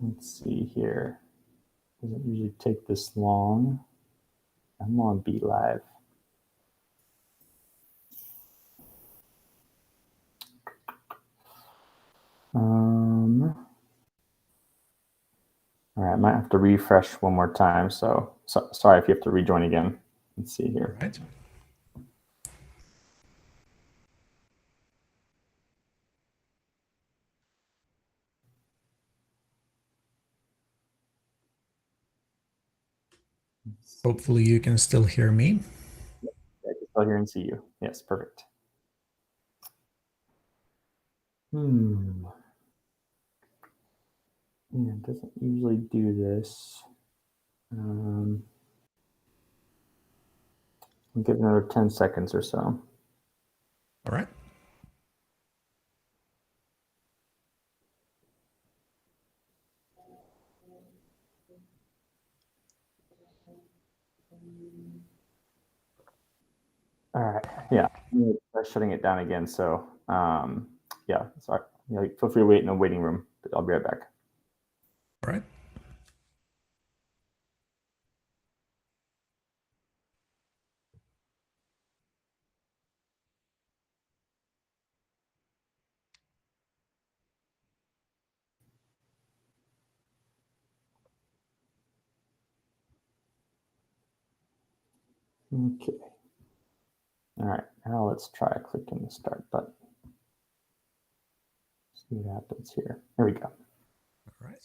Let's see here. Doesn't usually take this long. I'm on Be Live. All right, I might have to refresh one more time. So sorry if you have to rejoin again. Let's see here. All right. Hopefully you can still hear me. I can still hear and see you. Yes, perfect. Yeah, it doesn't usually do this. We'll give it another 10 seconds or so. All right. All right. Yeah, I'm shutting it down again. So yeah, sorry. Feel free to wait in the waiting room. But I'll be right back. All right. Okay. All right, now let's try clicking the start button. See what happens here. There we go. All right.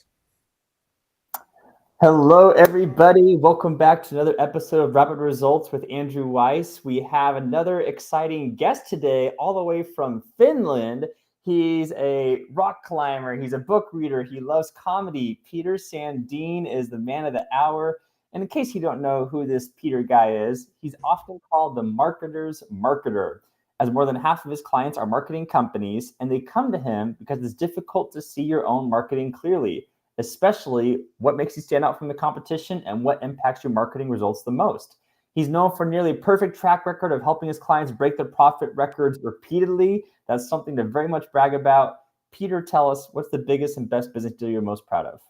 Hello, everybody. Welcome back to another episode of Rapid Results with Andrew Weiss. We have another exciting guest today, all the way from Finland. He's a rock climber. He's a book reader. He loves comedy. Peter Sandeen is the man of the hour. And in case you don't know who this Peter guy is, he's often called the marketer's marketer, as more than half of his clients are marketing companies, and they come to him because it's difficult to see your own marketing clearly, especially what makes you stand out from the competition and what impacts your marketing results the most. He's known for nearly perfect track record of helping his clients break their profit records repeatedly. That's something to very much brag about. Peter, tell us, what's the biggest and best business deal you're most proud of?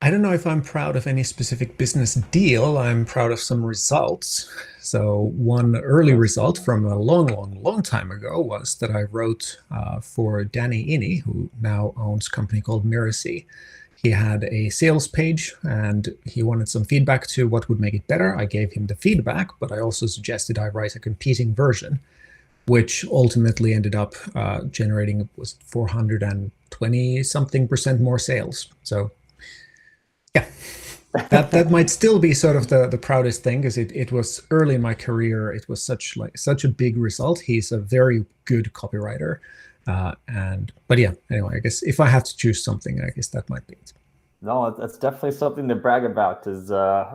I don't know if I'm proud of any specific business deal. I'm proud of some results. So one early result from a long time ago was that I wrote for Danny Innie, who now owns a company called Miracy. He had a sales page and he wanted some feedback to what would make it better. I gave him the feedback, but I also suggested I write a competing version, which ultimately ended up generating was 420 something % more sales. So yeah, that might still be sort of the proudest thing, because it was early in my career. It was such a big result. He's a very good copywriter. But yeah, anyway, I guess if I have to choose something, I guess that might be it. No, that's definitely something to brag about, is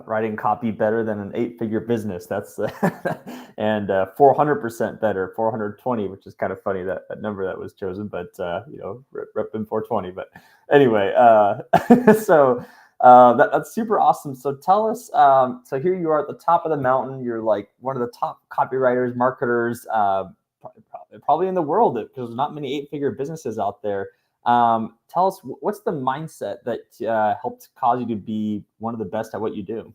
writing copy better than an 8-figure business. That's and 400% better, 420, which is kind of funny, that number that was chosen, but repping 420. But anyway, so that's super awesome. So tell us, so here you are at the top of the mountain. You're like one of the top copywriters, marketers, probably in the world, because there's not many 8-figure businesses out there. Tell us, what's the mindset that helped cause you to be one of the best at what you do?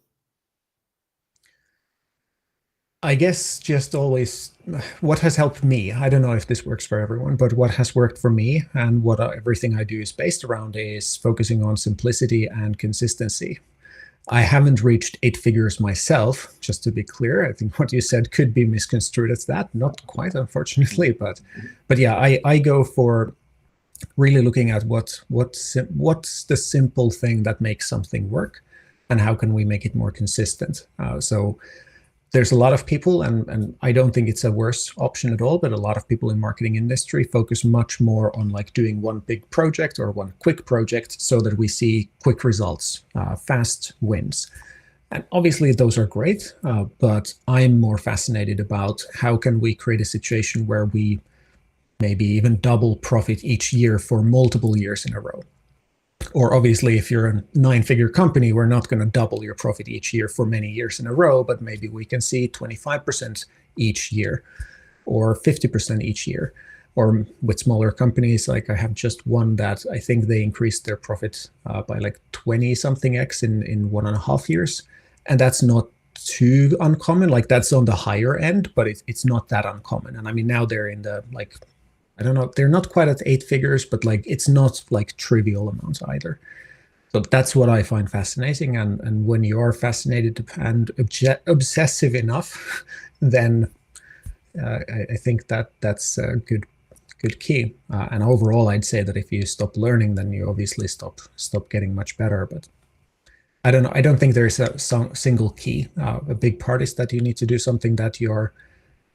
I guess just always what has helped me. I don't know if this works for everyone, but what has worked for me and what everything I do is based around is focusing on simplicity and consistency. I haven't reached 8 figures myself, just to be clear. I think what you said could be misconstrued as that. Not quite, unfortunately, but yeah, I go for really looking at what's the simple thing that makes something work, and how can we make it more consistent. So there's a lot of people, and I don't think it's a worse option at all, but a lot of people in marketing industry focus much more on like doing one big project or one quick project so that we see quick results, fast wins. And obviously those are great, but I'm more fascinated about how can we create a situation where we maybe even double profit each year for multiple years in a row. Or obviously, if you're a 9-figure company, we're not going to double your profit each year for many years in a row, but maybe we can see 25% each year or 50% each year. Or with smaller companies, like I have just one that I think they increased their profit by like 20 something X in 1.5 years. And that's not too uncommon. Like that's on the higher end, but it's not that uncommon. And I mean, now they're in the like, I don't know, they're not quite at 8 figures, but like it's not like trivial amounts either. So that's what I find fascinating. And when you are fascinated and obsessive enough, then I think that that's a good key. And overall, I'd say that if you stop learning, then you obviously stop getting much better. But I don't know. I don't think there's a single key. A big part is that you need to do something that you're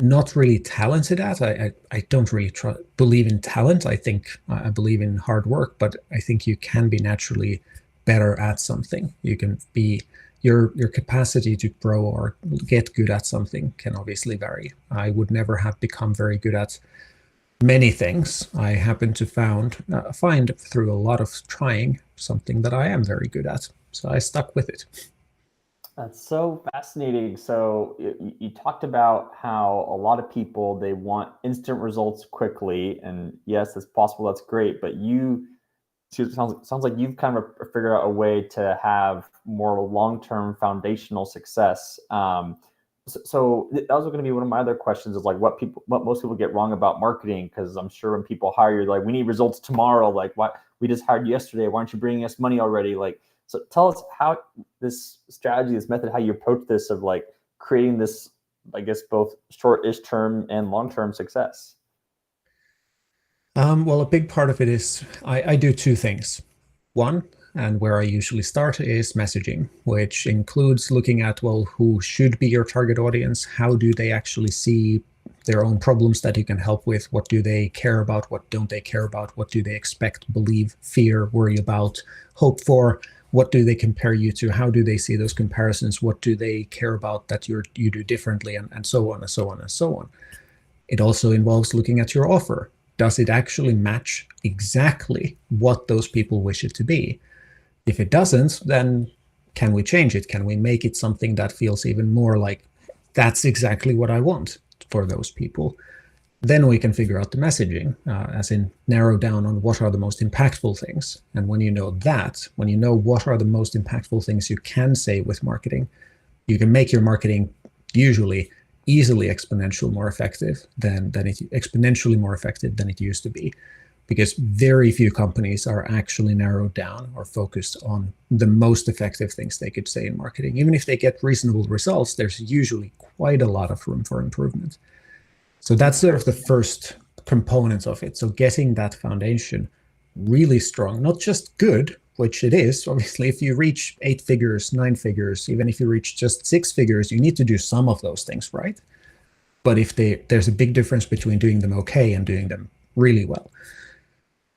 not really talented at. I don't really believe in talent. I think I believe in hard work, but I think you can be naturally better at something. You can be your capacity to grow or get good at something can obviously vary. I would never have become very good at many things. I happen to find through a lot of trying something that I am very good at. So I stuck with it. That's so fascinating. So you talked about how a lot of people, they want instant results quickly, and yes, it's possible. That's great, but sounds like you've kind of figured out a way to have more long-term foundational success. So that was going to be one of my other questions, is like what most people get wrong about marketing, because I'm sure when people hire you, like, we need results tomorrow. Like, what, we just hired you yesterday. Why aren't you bringing us money already? Like, so tell us how this strategy, this method, how you approach this of like creating this, I guess, both short-ish term and long-term success. Well, a big part of it is I do two things. One, and where I usually start, is messaging, which includes looking at, well, who should be your target audience? How do they actually see their own problems that you can help with? What do they care about? What don't they care about? What do they expect, believe, fear, worry about, hope for? What do they compare you to? How do they see those comparisons? What do they care about that you do differently? And so on and so on and so on. It also involves looking at your offer. Does it actually match exactly what those people wish it to be? If it doesn't, then can we change it? Can we make it something that feels even more like that's exactly what I want for those people? Then we can figure out the messaging, as in narrow down on what are the most impactful things. And when you know that, when you know what are the most impactful things you can say with marketing, you can make your marketing usually easily exponentially more effective than it used to be, because very few companies are actually narrowed down or focused on the most effective things they could say in marketing. Even if they get reasonable results, there's usually quite a lot of room for improvement. So that's sort of the first component of it. So getting that foundation really strong, not just good, which it is. Obviously, if you reach 8 figures, 9 figures, even if you reach just 6 figures, you need to do some of those things right. But if there's a big difference between doing them okay and doing them really well.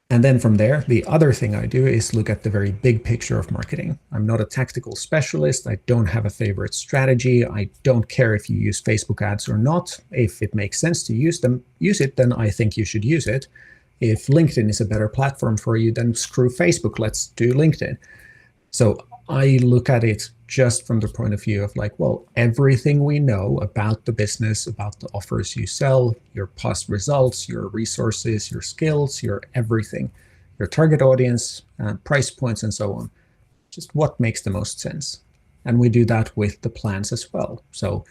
And then from there, the other thing I do is look at the very big picture of marketing. I'm not a tactical specialist. I don't have a favorite strategy. I don't care if you use Facebook ads or not. If it makes sense to use it, then I think you should use it. If LinkedIn is a better platform for you, then screw Facebook, let's do LinkedIn. So I look at it just from the point of view of like, well, everything we know about the business, about the offers you sell, your past results, your resources, your skills, your everything, your target audience, price points, and so on. Just what makes the most sense. And we do that with the plans as well. So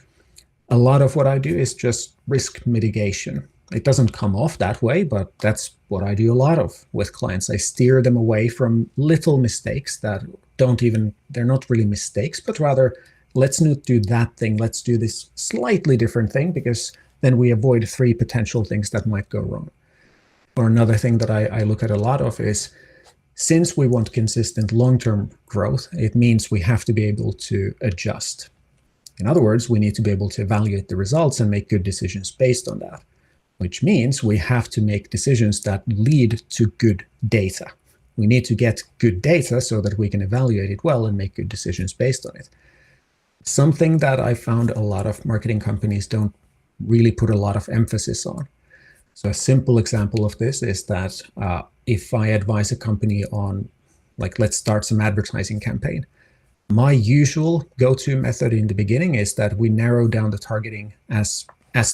a lot of what I do is just risk mitigation. It doesn't come off that way, but that's what I do a lot of with clients. I steer them away from little mistakes that they're not really mistakes, but rather, let's not do that thing. Let's do this slightly different thing, because then we avoid 3 potential things that might go wrong. Or another thing that I look at a lot of is, since we want consistent long-term growth, it means we have to be able to adjust. In other words, we need to be able to evaluate the results and make good decisions based on that, which means we have to make decisions that lead to good data. We need to get good data so that we can evaluate it well and make good decisions based on it. Something that I found a lot of marketing companies don't really put a lot of emphasis on. So a simple example of this is that if I advise a company on like let's start some advertising campaign. My usual go-to method in the beginning is that we narrow down the targeting as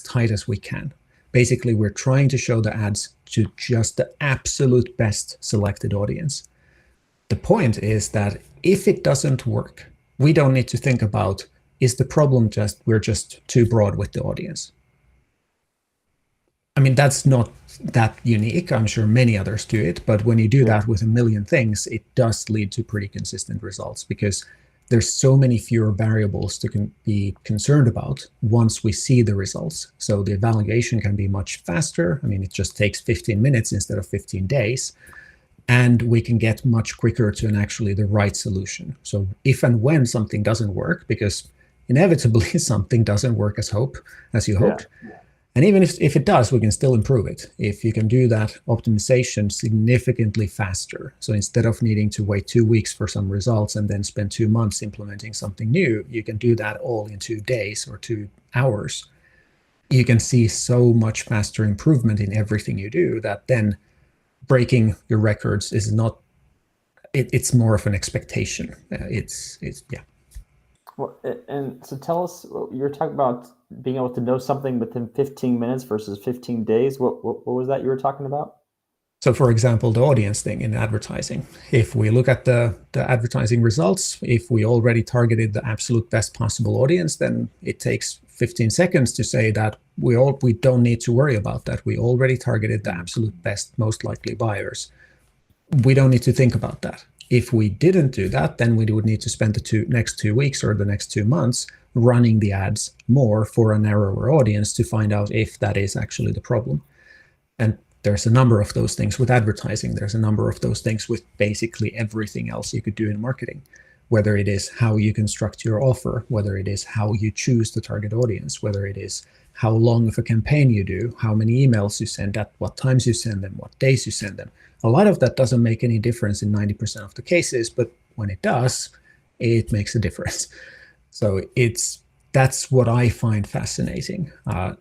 tight as we can. Basically, we're trying to show the ads to just the absolute best selected audience. The point is that if it doesn't work, we don't need to think about, is the problem just we're just too broad with the audience? I mean, that's not that unique. I'm sure many others do it, but when you do that with a million things, it does lead to pretty consistent results because there's so many fewer variables to be concerned about once we see the results. So the evaluation can be much faster. I mean, it just takes 15 minutes instead of 15 days. And we can get much quicker to actually the right solution. So if and when something doesn't work, because inevitably something doesn't work as you hoped, and even if it does, we can still improve it. If you can do that optimization significantly faster. So instead of needing to wait 2 weeks for some results and then spend 2 months implementing something new, you can do that all in 2 days or 2 hours. You can see so much faster improvement in everything you do that then breaking your records is not, it's more of an expectation. It's yeah. Well, and so tell us, you're talking about being able to know something within 15 minutes versus 15 days. What was that you were talking about? So for example, the audience thing in advertising, if we look at the advertising results, if we already targeted the absolute best possible audience, then it takes 15 seconds to say that we don't need to worry about that. We already targeted the absolute best, most likely buyers. We don't need to think about that. If we didn't do that, then we would need to spend the next 2 weeks or the next 2 months running the ads more for a narrower audience to find out if that is actually the problem. And there's a number of those things with advertising. There's a number of those things with basically everything else you could do in marketing, whether it is how you construct your offer, whether it is how you choose the target audience, whether it is how long of a campaign you do, how many emails you send, at what times you send them, what days you send them. A lot of that doesn't make any difference in 90% of the cases, but when it does, it makes a difference. So that's what I find fascinating. I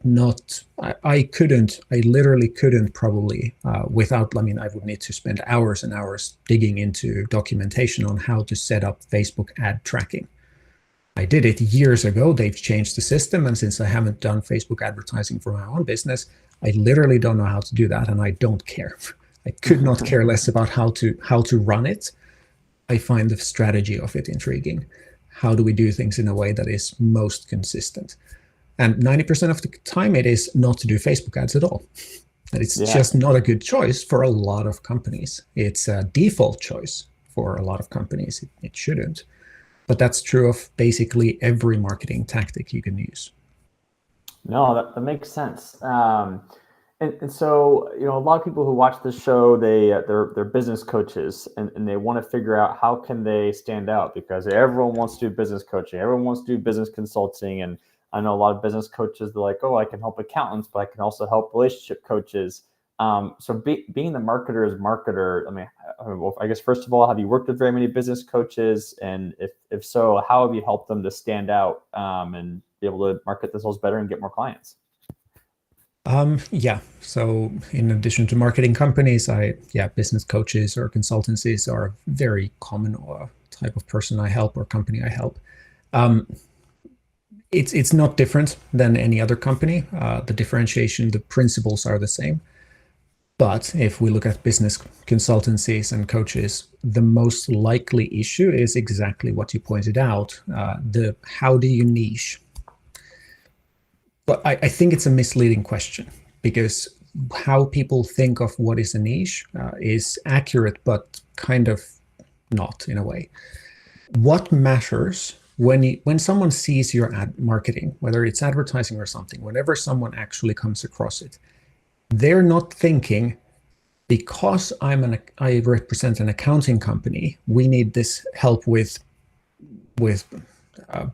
literally couldn't probably without, I would need to spend hours and hours digging into documentation on how to set up Facebook ad tracking. I did it years ago. They've changed the system. And since I haven't done Facebook advertising for my own business, I literally don't know how to do that. And I don't care. I could not care less about how to run it. I find the strategy of it intriguing. How do we do things in a way that is most consistent? And 90% of the time it is not to do Facebook ads at all. And it's just not a good choice for a lot of companies. It's a default choice for a lot of companies. It shouldn't. But that's true of basically every marketing tactic you can use. No, that makes sense. And so, a lot of people who watch this show, they're business coaches, and they want to figure out how can they stand out, because everyone wants to do business coaching, everyone wants to do business consulting, and I know a lot of business coaches, they're like, oh, I can help accountants, but I can also help relationship coaches. So being the marketer's marketer, well, I guess first of all, have you worked with very many business coaches, and if so, how have you helped them to stand out and be able to market themselves better and get more clients? Yeah. So in addition to marketing companies, business coaches or consultancies are a very common type of person I help or company I help. It's not different than any other company. The differentiation, the principles are the same. But if we look at business consultancies and coaches, the most likely issue is exactly what you pointed out. How do you niche? But I think it's a misleading question, because how people think of what is a niche is accurate, but kind of not in a way. What matters when someone sees your ad marketing, whether it's advertising or something, whenever someone actually comes across it, they're not thinking, because I represent an accounting company, we need this help with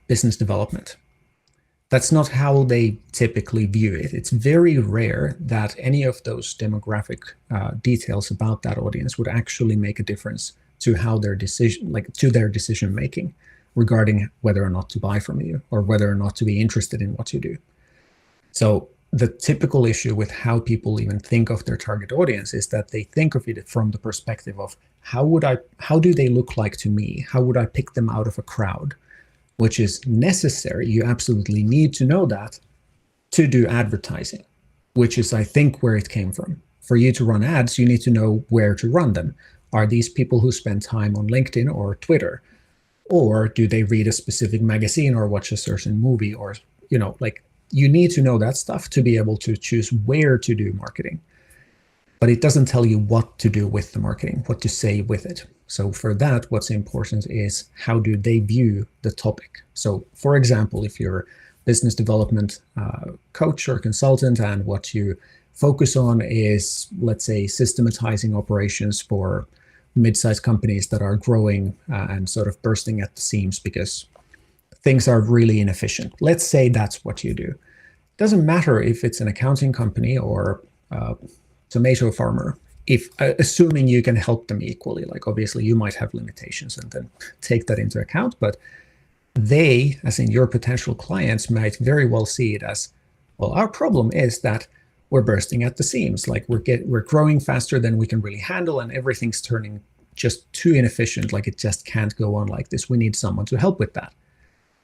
business development. That's not how they typically view it. It's very rare that any of those demographic details about that audience would actually make a difference to their decision making regarding whether or not to buy from you or whether or not to be interested in what you do. So the typical issue with how people even think of their target audience is that they think of it from the perspective of how do they look like to me? How would I pick them out of a crowd? Which is necessary. You absolutely need to know that to do advertising, which is, I think, where it came from. For you to run ads, you need to know where to run them. Are these people who spend time on LinkedIn or Twitter? Or do they read a specific magazine or watch a certain movie? Or, like, you need to know that stuff to be able to choose where to do marketing. But it doesn't tell you what to do with the marketing, what to say with it. So for that, what's important is how do they view the topic? So for example, if you're a business development coach or consultant and what you focus on is, let's say, systematizing operations for mid-sized companies that are growing and sort of bursting at the seams because things are really inefficient. Let's say that's what you do. It doesn't matter if it's an accounting company or tomato farmer, if assuming you can help them equally. Like, obviously you might have limitations and then take that into account, but they, as in your potential clients, might very well see it as, well, our problem is that we're bursting at the seams. Like, we're growing faster than we can really handle, and everything's turning just too inefficient. Like, it just can't go on like this. We need someone to help with that.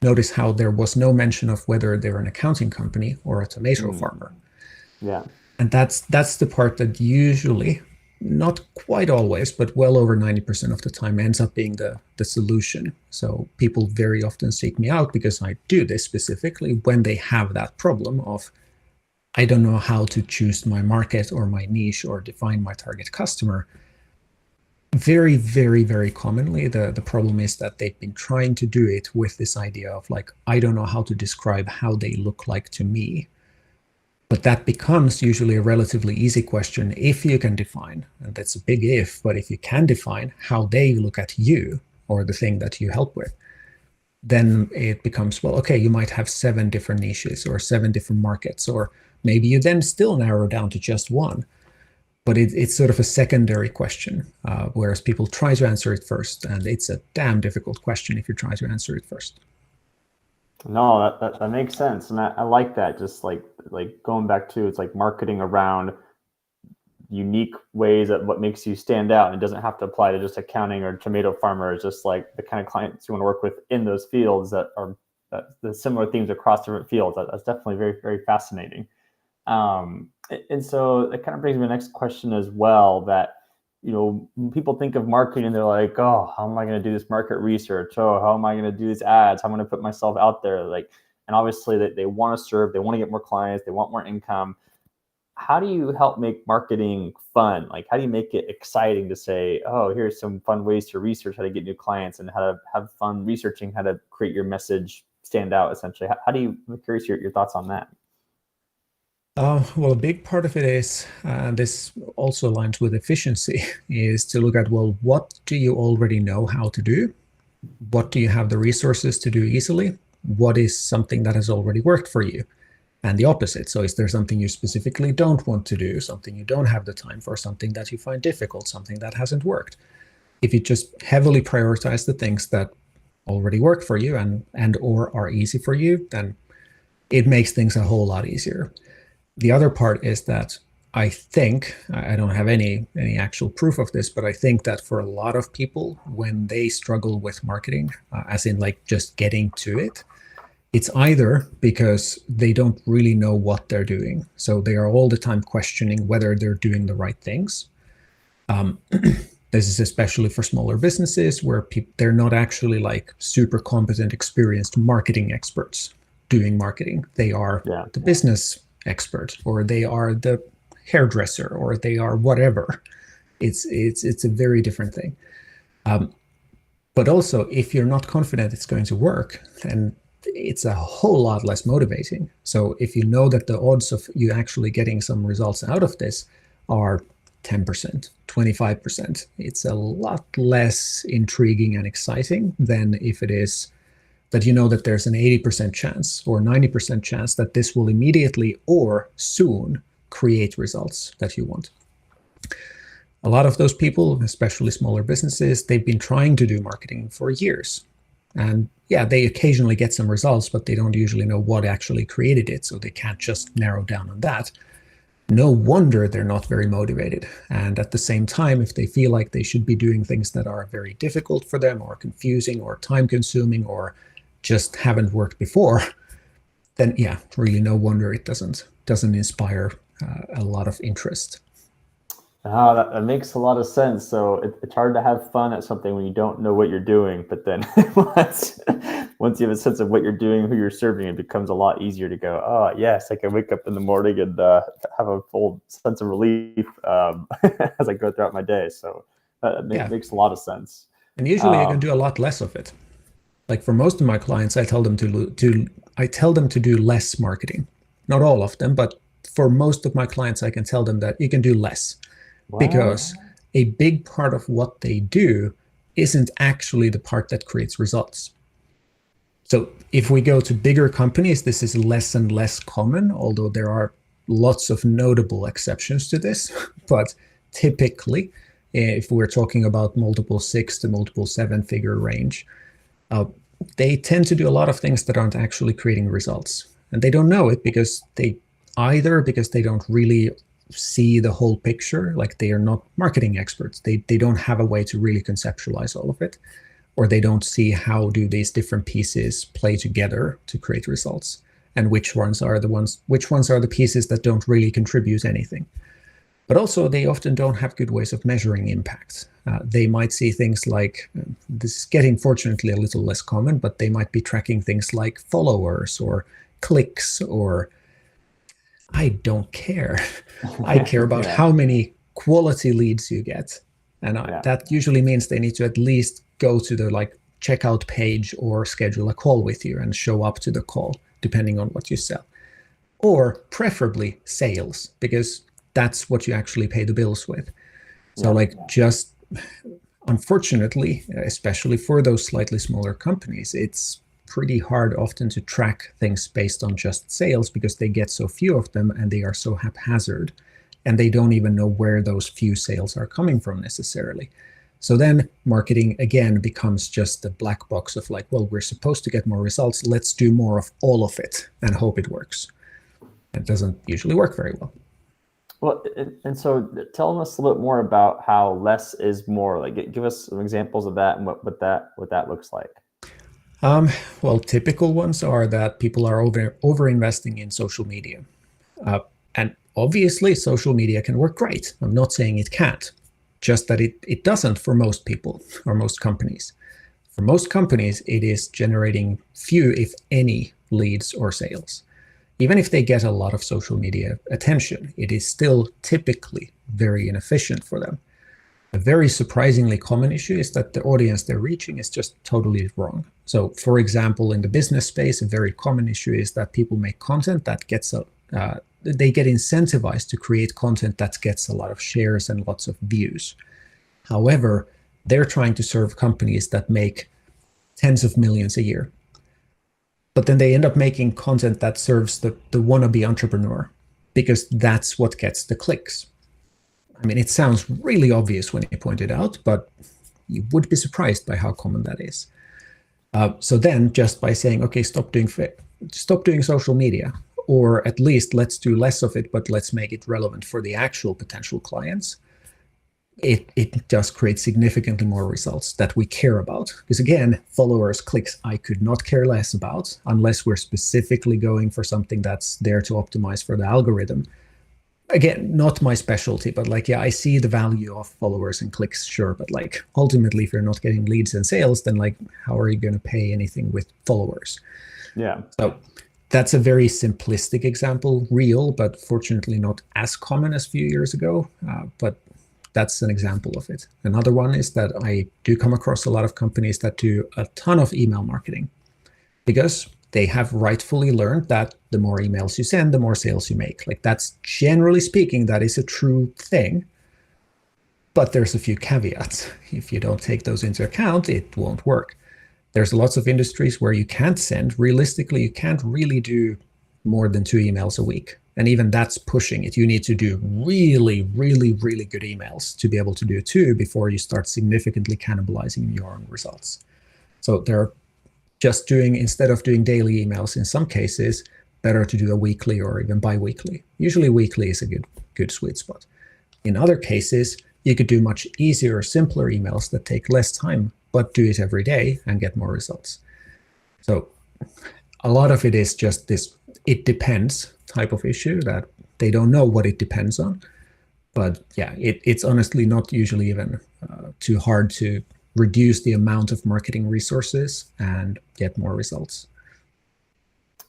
Notice how there was no mention of whether they're an accounting company or a tomato farmer. Yeah. And that's the part that usually, not quite always, but well over 90% of the time ends up being the solution. So people very often seek me out because I do this specifically when they have that problem of, I don't know how to choose my market or my niche or define my target customer. Very, very, very commonly, the problem is that they've been trying to do it with this idea of, like, I don't know how to describe how they look like to me. But that becomes usually a relatively easy question if you can define, and that's a big if, but if you can define how they look at you or the thing that you help with, then it becomes, well, okay, you might have 7 different niches or 7 different markets, or maybe you then still narrow down to just one. But it's sort of a secondary question, whereas people try to answer it first, and it's a damn difficult question if you try to answer it first. No, that makes sense, and I like that. Just like going back to, it's like marketing around unique ways that what makes you stand out, and it doesn't have to apply to just accounting or tomato farmers. Just like the kind of clients you want to work with in those fields that are the similar themes across different fields. That's definitely very, very fascinating. And so that kind of brings me to the next question as well. That, when people think of marketing, they're like, oh, how am I going to do this market research? Oh, how am I going to do these ads? How am I going to put myself out there? Like, and obviously they want to serve, they want to get more clients, they want more income. How do you help make marketing fun? Like, how do you make it exciting to say, oh, here's some fun ways to research how to get new clients and how to have fun researching how to create your message stand out, essentially? How do you, I'm curious your thoughts on that. Well, a big part of it is, and this also aligns with efficiency, is to look at, well, what do you already know how to do? What do you have the resources to do easily? What is something that has already worked for you? And the opposite. So is there something you specifically don't want to do, something you don't have the time for, something that you find difficult, something that hasn't worked? If you just heavily prioritize the things that already work for you and or are easy for you, then it makes things a whole lot easier. The other part is that I think, I don't have any actual proof of this, but I think that for a lot of people, when they struggle with marketing, as in like just getting to it, it's either because they don't really know what they're doing. So they are all the time questioning whether they're doing the right things. This is especially for smaller businesses where they're not actually like super competent, experienced marketing experts doing marketing. They are the business expert, or they are the hairdresser, or they are whatever. It's a very different thing. But also, if you're not confident it's going to work, then it's a whole lot less motivating. So if you know that the odds of you actually getting some results out of this are 10%, 25%, it's a lot less intriguing and exciting than if it is that you know that there's an 80% chance or 90% chance that this will immediately or soon create results that you want. A lot of those people, especially smaller businesses, they've been trying to do marketing for years. And yeah, they occasionally get some results, but they don't usually know what actually created it. So they can't just narrow down on that. No wonder they're not very motivated. And at the same time, if they feel like they should be doing things that are very difficult for them or confusing or time consuming or just haven't worked before, then yeah, really no wonder it doesn't inspire a lot of interest. That makes a lot of sense. So it's hard to have fun at something when you don't know what you're doing. But then once you have a sense of what you're doing, who you're serving, it becomes a lot easier to go, oh, yes, I can wake up in the morning and have a full sense of relief as I go throughout my day. So that makes a lot of sense. And usually I can do a lot less of it. Like for most of my clients, I tell them to do less marketing. Not all of them, but for most of my clients, I can tell them that you can do less. Wow. Because a big part of what they do isn't actually the part that creates results. So if we go to bigger companies, this is less and less common, although there are lots of notable exceptions to this. But typically, if we're talking about multiple 6 to multiple 7-figure range, they tend to do a lot of things that aren't actually creating results. And they don't know it because they don't really see the whole picture, like they are not marketing experts. They don't have a way to really conceptualize all of it, or they don't see how do these different pieces play together to create results, and which ones are the pieces that don't really contribute anything. But also they often don't have good ways of measuring impact. They might see things like, this is getting fortunately a little less common, but they might be tracking things like followers or clicks or I don't care. I care about how many quality leads you get. And that usually means they need to at least go to the checkout page or schedule a call with you and show up to the call, depending on what you sell. Or preferably sales, because that's what you actually pay the bills with. So just unfortunately, especially for those slightly smaller companies, it's pretty hard often to track things based on just sales because they get so few of them and they are so haphazard and they don't even know where those few sales are coming from necessarily. So then marketing again becomes just a black box of we're supposed to get more results. Let's do more of all of it and hope it works. It doesn't usually work very well. Well, and so tell us a little bit more about how less is more. Give us some examples of that and what that looks like. Well, typical ones are that people are over investing in social media. And obviously, social media can work great. I'm not saying it can't, just that it doesn't for most people or most companies. For most companies, it is generating few, if any, leads or sales. Even if they get a lot of social media attention, it is still typically very inefficient for them. A very surprisingly common issue is that the audience they're reaching is just totally wrong. So, for example, in the business space, a very common issue is that people make content that gets they get incentivized to create content that gets a lot of shares and lots of views. However, they're trying to serve companies that make tens of millions a year. But then they end up making content that serves the wannabe entrepreneur because that's what gets the clicks. I mean, it sounds really obvious when you point it out, but you would be surprised by how common that is. So then just by saying, okay, stop doing social media, or at least let's do less of it, but let's make it relevant for the actual potential clients, it does create significantly more results that we care about. Because again, followers, clicks, I could not care less about unless we're specifically going for something that's there to optimize for the algorithm. Again, not my specialty, but I see the value of followers and clicks, sure. But ultimately, if you're not getting leads and sales, then how are you going to pay anything with followers? Yeah. So that's a very simplistic example, real, but fortunately not as common as a few years ago. But that's an example of it. Another one is that I do come across a lot of companies that do a ton of email marketing because they have rightfully learned that the more emails you send, the more sales you make. That's generally speaking, that is a true thing. But there's a few caveats. If you don't take those into account, it won't work. There's lots of industries where you can't send. Realistically, you can't really do more than 2 emails a week. And even that's pushing it. You need to do really, really, really good emails to be able to do 2 before you start significantly cannibalizing your own results. So there are just doing, instead of doing daily emails in some cases, better to do a weekly or even bi-weekly. Usually weekly is a good sweet spot. In other cases, you could do much easier, simpler emails that take less time, but do it every day and get more results. So a lot of it is just this it depends type of issue that they don't know what it depends on. But yeah, it's honestly not usually even too hard to reduce the amount of marketing resources and get more results.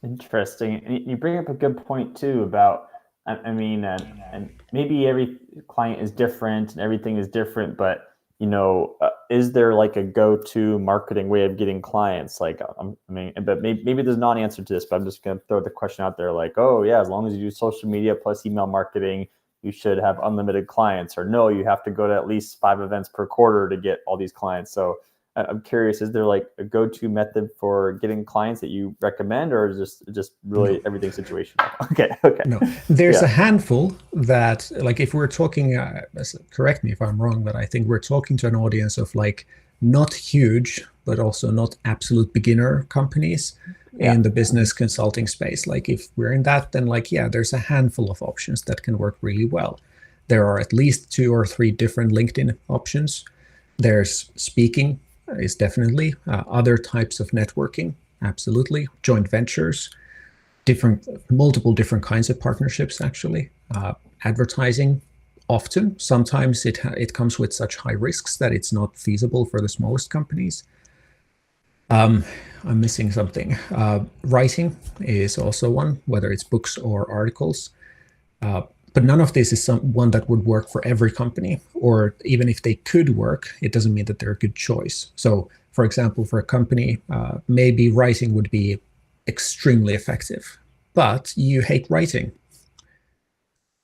Interesting. And you bring up a good point too about, I mean, and maybe every client is different and everything is different, but is there like a go-to marketing way of getting clients? Like, I mean, but maybe there's not an answer to this, but I'm just going to throw the question out there. Like, oh yeah, as long as you do social media plus email marketing, you should have unlimited clients. Or no, you have to go to at least 5 events per quarter to get all these clients. So I'm curious, is there like a go-to method for getting clients that you recommend, or is just really everything situational? Okay. No, there's a handful that, like, if we're talking, correct me if I'm wrong, but I think we're talking to an audience of like not huge, but also not absolute beginner companies in the business consulting space. Like if we're in that, then like, yeah, there's a handful of options that can work really well. There are at least 2 or 3 different LinkedIn options. There's speaking is definitely other types of networking, absolutely, joint ventures, multiple different kinds of partnerships, actually, advertising. Often, sometimes it comes with such high risks that it's not feasible for the smallest companies. I'm missing something. Writing is also one, whether it's books or articles. But none of this is one that would work for every company, or even if they could work, it doesn't mean that they're a good choice. So, for example, for a company, maybe writing would be extremely effective, but you hate writing.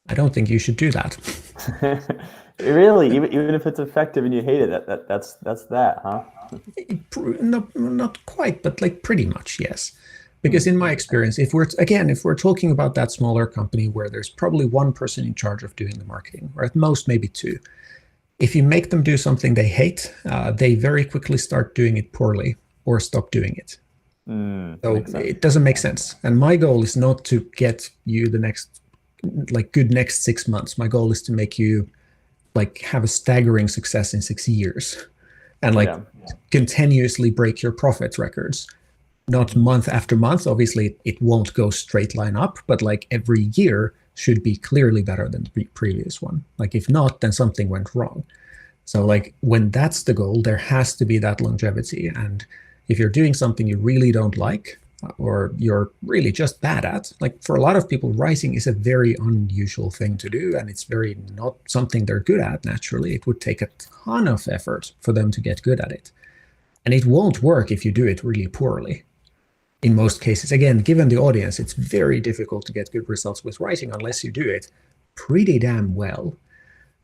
I don't think you should do that. Really, even if it's effective and you hate it, that's that, huh? Not quite, but like pretty much, yes. Because in my experience, if we're talking about that smaller company where there's probably 1 person in charge of doing the marketing, or at most maybe 2, if you make them do something they hate, they very quickly start doing it poorly or stop doing it. So it doesn't make sense. And my goal is not to get you the next, like, good next 6 months. My goal is to make you like have a staggering success in 6 years and like continuously break your profit records. Not month after month. Obviously, it won't go straight line up, but like every year should be clearly better than the previous one. Like if not, then something went wrong. So like when that's the goal, there has to be that longevity. And if you're doing something you really don't like, or you're really just bad at, like for a lot of people, writing is a very unusual thing to do, and it's very not something they're good at naturally. It would take a ton of effort for them to get good at it. And it won't work if you do it really poorly. In most cases, again, given the audience, it's very difficult to get good results with writing unless you do it pretty damn well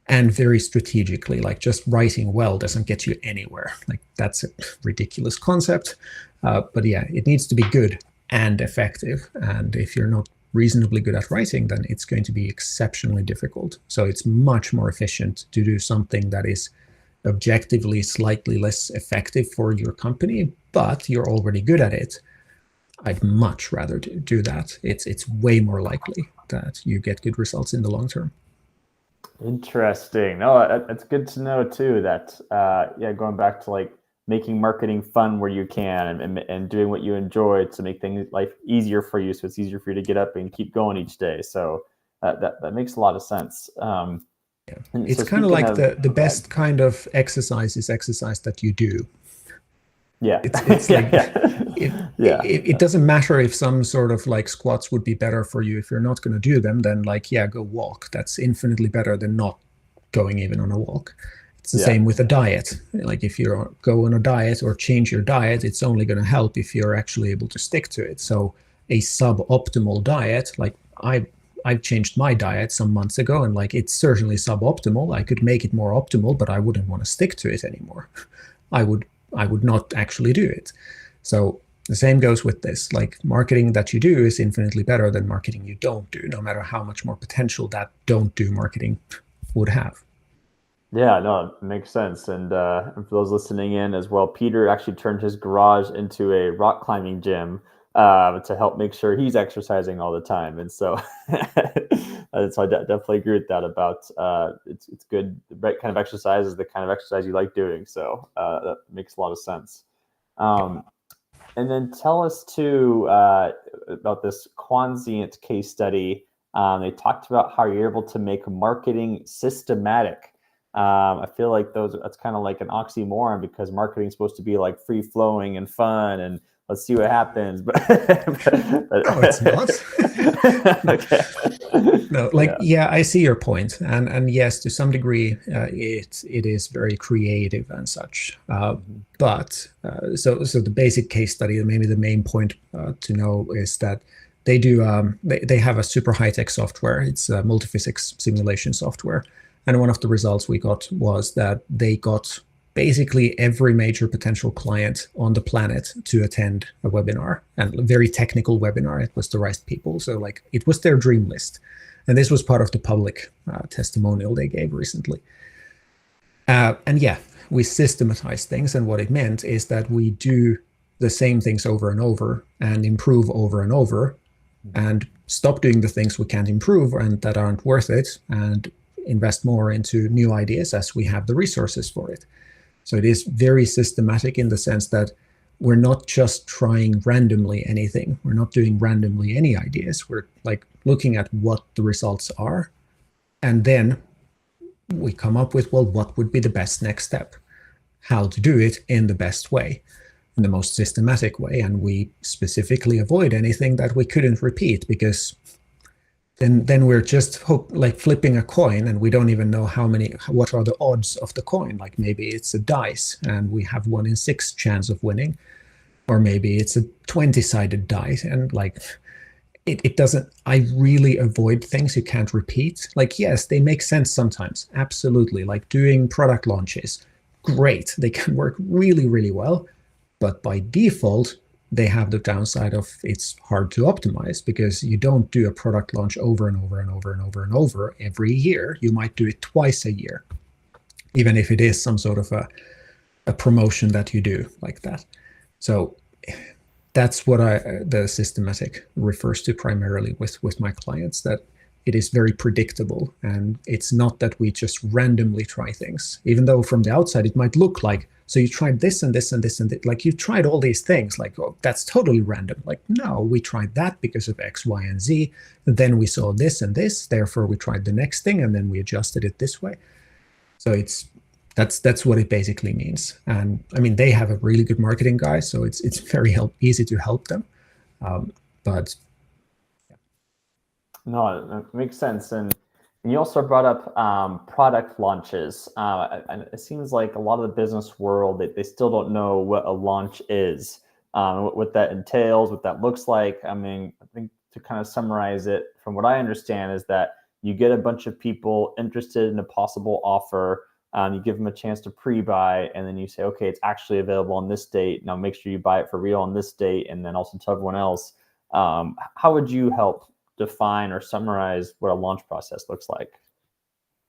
and very strategically. Like just writing well doesn't get you anywhere. Like that's a ridiculous concept. But yeah, it needs to be good and effective. And if you're not reasonably good at writing, then it's going to be exceptionally difficult. So it's much more efficient to do something that is objectively slightly less effective for your company, but you're already good at it. I'd much rather do that. It's way more likely that you get good results in the long term. Interesting. No, that's good to know too. That going back to like making marketing fun where you can, and doing what you enjoy to make life easier for you, so it's easier for you to get up and keep going each day. So that makes a lot of sense. It's so kind of like the best kind of exercise is exercise that you do. Yeah, it's like it doesn't matter if some sort of like squats would be better for you. If you're not going to do them, then like go walk. That's infinitely better than not going even on a walk. It's the same with a diet. Like if you go on a diet or change your diet, it's only going to help if you're actually able to stick to it. So a suboptimal diet, like I've changed my diet some months ago, and like it's certainly suboptimal. I could make it more optimal, but I wouldn't want to stick to it anymore. I would not actually do it. So the same goes with this. Like marketing that you do is infinitely better than marketing you don't do, no matter how much more potential that don't do marketing would have. Yeah, no, it makes sense. And for those listening in as well, Peter actually turned his garage into a rock climbing gym to help make sure he's exercising all the time. And so, so I definitely agree with that about it's good. The right kind of exercise is the kind of exercise you like doing. So that makes a lot of sense. Um, and then tell us too about this Quansient case study. They talked about how you're able to make marketing systematic. I feel like that's kind of like an oxymoron because marketing is supposed to be like free flowing and fun and let's see what happens. But, No, it's not. okay, No, like yeah. yeah, I see your point, and yes, to some degree, it is very creative and such. Mhm. But the basic case study, maybe the main point to know is that they have a super high tech software. It's a multiphysics simulation software, and one of the results we got was that they got basically every major potential client on the planet to attend a webinar, and a very technical webinar. It was the right people, so like it was their dream list, and this was part of the public testimonial they gave recently. And yeah, we systematize things, and what it meant is that we do the same things over and over and improve over and over, and stop doing the things we can't improve and that aren't worth it, and invest more into new ideas as we have the resources for it. So it is very systematic in the sense that we're not just trying randomly anything. We're not doing randomly any ideas. We're like looking at what the results are, and then we come up with, well, what would be the best next step? How to do it in the best way, in the most systematic way. And we specifically avoid anything that we couldn't repeat, because then we're just like flipping a coin, and we don't even know what are the odds of the coin. Like maybe it's a dice and we have 1 in 6 chance of winning, or maybe it's a 20-sided dice, and like it doesn't. I really avoid things you can't repeat. Like yes, they make sense sometimes, absolutely, like doing product launches, great, they can work really really well, but by default they have the downside of it's hard to optimize, because you don't do a product launch over and over and over and over and over every year. You might do it twice a year, even if it is some sort of a promotion that you do like that. So that's what the systematic refers to primarily with my clients, that it is very predictable, and it's not that we just randomly try things, even though from the outside it might look like, so you tried this and this and this and this, like you tried all these things, like, oh, that's totally random. Like no, we tried that because of X, Y, and Z, and then we saw this and this, therefore we tried the next thing and then we adjusted it this way. So that's what it basically means. And I mean, they have a really good marketing guy, so it's very easy to help them. But No, it makes sense. And you also brought up product launches. And it seems like a lot of the business world, they still don't know what a launch is, what that entails, what that looks like. I mean, I think to kind of summarize it, from what I understand, is that you get a bunch of people interested in a possible offer. You give them a chance to pre-buy, and then you say, okay, it's actually available on this date. Now make sure you buy it for real on this date, and then also tell everyone else. How would you help define or summarize what a launch process looks like?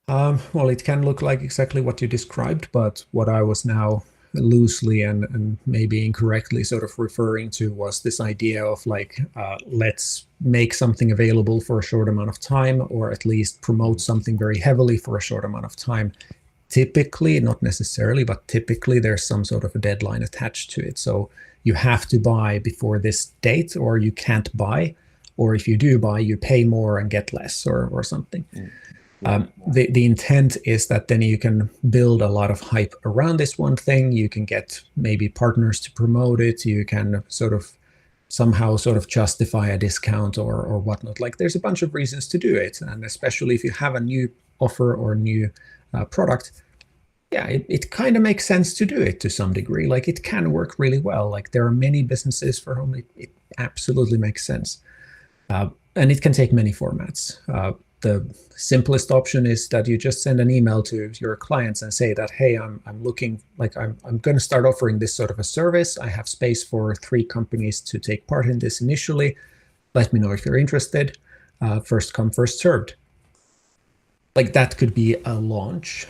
well, it can look like exactly what you described, but what I was now loosely and maybe incorrectly sort of referring to was this idea of like, let's make something available for a short amount of time, or at least promote something very heavily for a short amount of time. Typically, not necessarily, but typically there's some sort of a deadline attached to it. So you have to buy before this date, or you can't buy, or if you do buy, you pay more and get less, or something. Yeah. The intent is that then you can build a lot of hype around this one thing. You can get maybe partners to promote it. You can sort of somehow sort of justify a discount or whatnot. Like there's a bunch of reasons to do it. And especially if you have a new offer or new product, yeah, it kind of makes sense to do it to some degree. Like it can work really well. Like there are many businesses for whom it absolutely makes sense. And it can take many formats. The simplest option is that you just send an email to your clients and say that, hey, I'm looking, like I'm going to start offering this sort of a service. I have space for 3 companies to take part in this initially. Let me know if you're interested. First come, first served. like that could be a launch.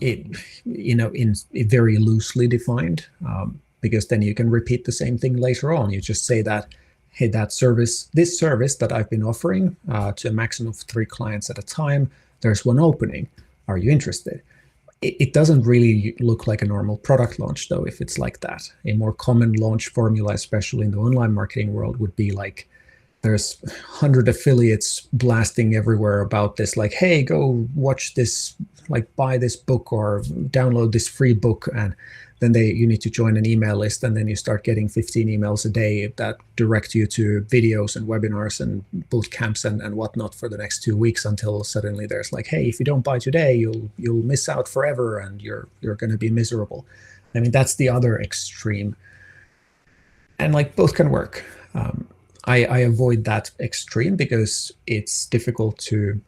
It Mhm. in very loosely defined, because then you can repeat the same thing later on. You just say that, hey, this service that I've been offering to a maximum of 3 clients at a time, there's one opening. Are you interested? It doesn't really look like a normal product launch, though, if it's like that. A more common launch formula, especially in the online marketing world, would be like, there's 100 affiliates blasting everywhere about this, like, hey, go watch this, like buy this book or download this free book, and then you need to join an email list, and then you start getting 15 emails a day that direct you to videos and webinars and boot camps and whatnot for the next 2 weeks, until suddenly there's like, hey, if you don't buy today, you'll miss out forever and you're going to be miserable. I mean, that's the other extreme, and like both can work. I avoid that extreme because it's difficult to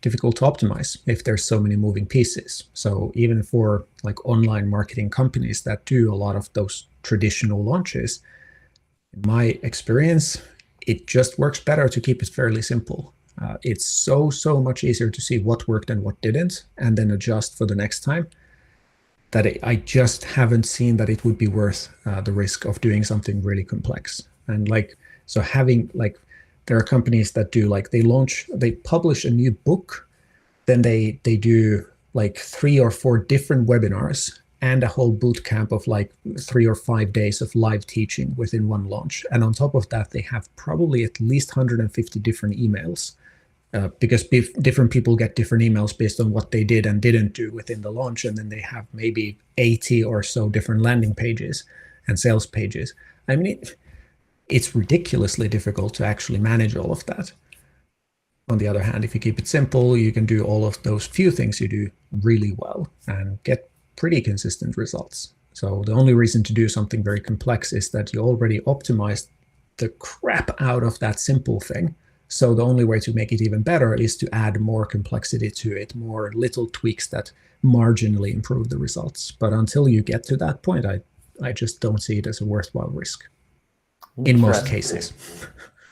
optimize if there's so many moving pieces. So even for like online marketing companies that do a lot of those traditional launches, in my experience, it just works better to keep it fairly simple. It's so much easier to see what worked and what didn't, and then adjust for the next time. That I just haven't seen that it would be worth the risk of doing something really complex. And like, so having like, there are companies that do like, they publish a new book, then they do like 3 or 4 different webinars and a whole boot camp of like 3 or 5 days of live teaching within one launch. And on top of that, they have probably at least 150 different emails, because different people get different emails based on what they did and didn't do within the launch. And then they have maybe 80 or so different landing pages and sales pages. I mean, it's ridiculously difficult to actually manage all of that. On the other hand, if you keep it simple, you can do all of those few things you do really well and get pretty consistent results. So the only reason to do something very complex is that you already optimized the crap out of that simple thing. So the only way to make it even better is to add more complexity to it, more little tweaks that marginally improve the results. But until you get to that point, I just don't see it as a worthwhile risk in most Interesting. cases.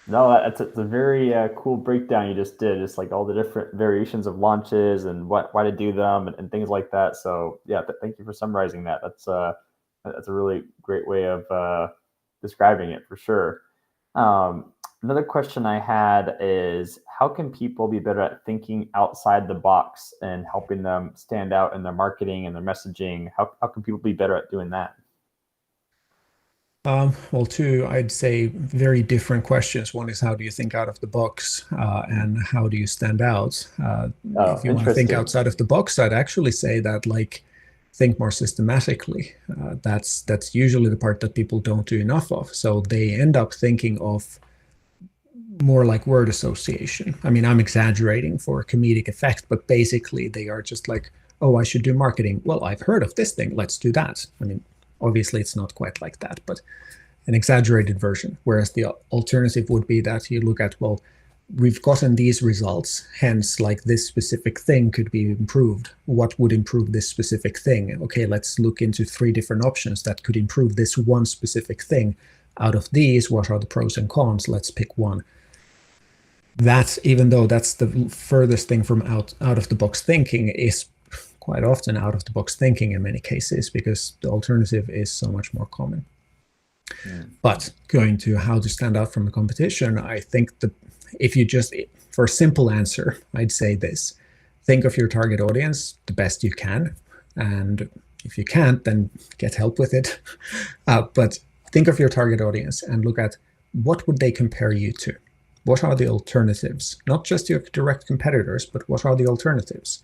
No, that's a very cool breakdown you just did. Just like all the different variations of launches and why to do them and things like that. So yeah, thank you for summarizing that. That's a really great way of describing it for sure. Another question I had is how can people be better at thinking outside the box and helping them stand out in their marketing and their messaging? How can people be better at doing that? Well, two, I'd say very different questions. One is how do you think out of the box, and how do you stand out? Oh, If you want to think interesting. outside of the box, I'd actually say that like think more systematically. That's usually the part that people don't do enough of. So they end up thinking of more like word association. I mean, I'm exaggerating for comedic effect, but basically they are just like, oh, I should do marketing. Well, I've heard of this thing. Let's do that. I mean, obviously it's not quite like that, but an exaggerated version. Whereas the alternative would be that you look at, well, we've gotten these results, hence like this specific thing could be improved. What would improve this specific thing? Okay, let's look into 3 different options that could improve this one specific thing. Out of these, what are the pros and cons? Let's pick one. That, even though that's the furthest thing from out of the box thinking, is quite often out of the box thinking in many cases, because the alternative is so much more common. Mm. But going to how to stand out from the competition, I think that if you just, for a simple answer, I'd say this: think of your target audience the best you can. And if you can't, then get help with it. But think of your target audience and look at what would they compare you to? What are the alternatives? Not just your direct competitors, but what are the alternatives?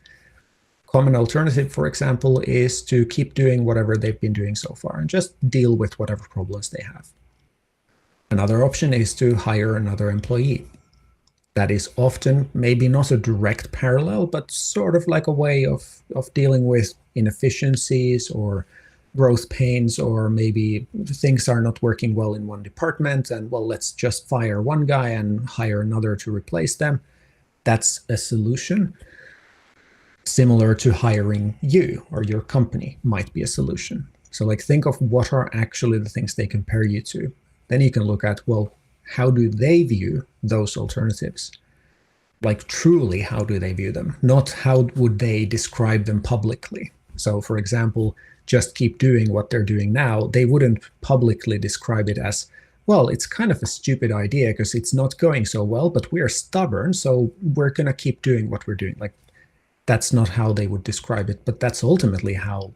Common alternative, for example, is to keep doing whatever they've been doing so far and just deal with whatever problems they have. Another option is to hire another employee. That is often maybe not a direct parallel, but sort of like a way of dealing with inefficiencies or growth pains, or maybe things are not working well in one department and, well, let's just fire one guy and hire another to replace them. That's a solution. Similar to hiring you or your company might be a solution. So like think of what are actually the things they compare you to. Then you can look at, well, how do they view those alternatives? like truly how do they view them, not how would they describe them publicly. So for example, just keep doing what they're doing now, they wouldn't publicly describe it as, well, it's kind of a stupid idea because it's not going so well, but we're stubborn, so we're going to keep doing what we're doing. Like, that's not how they would describe it, but that's ultimately how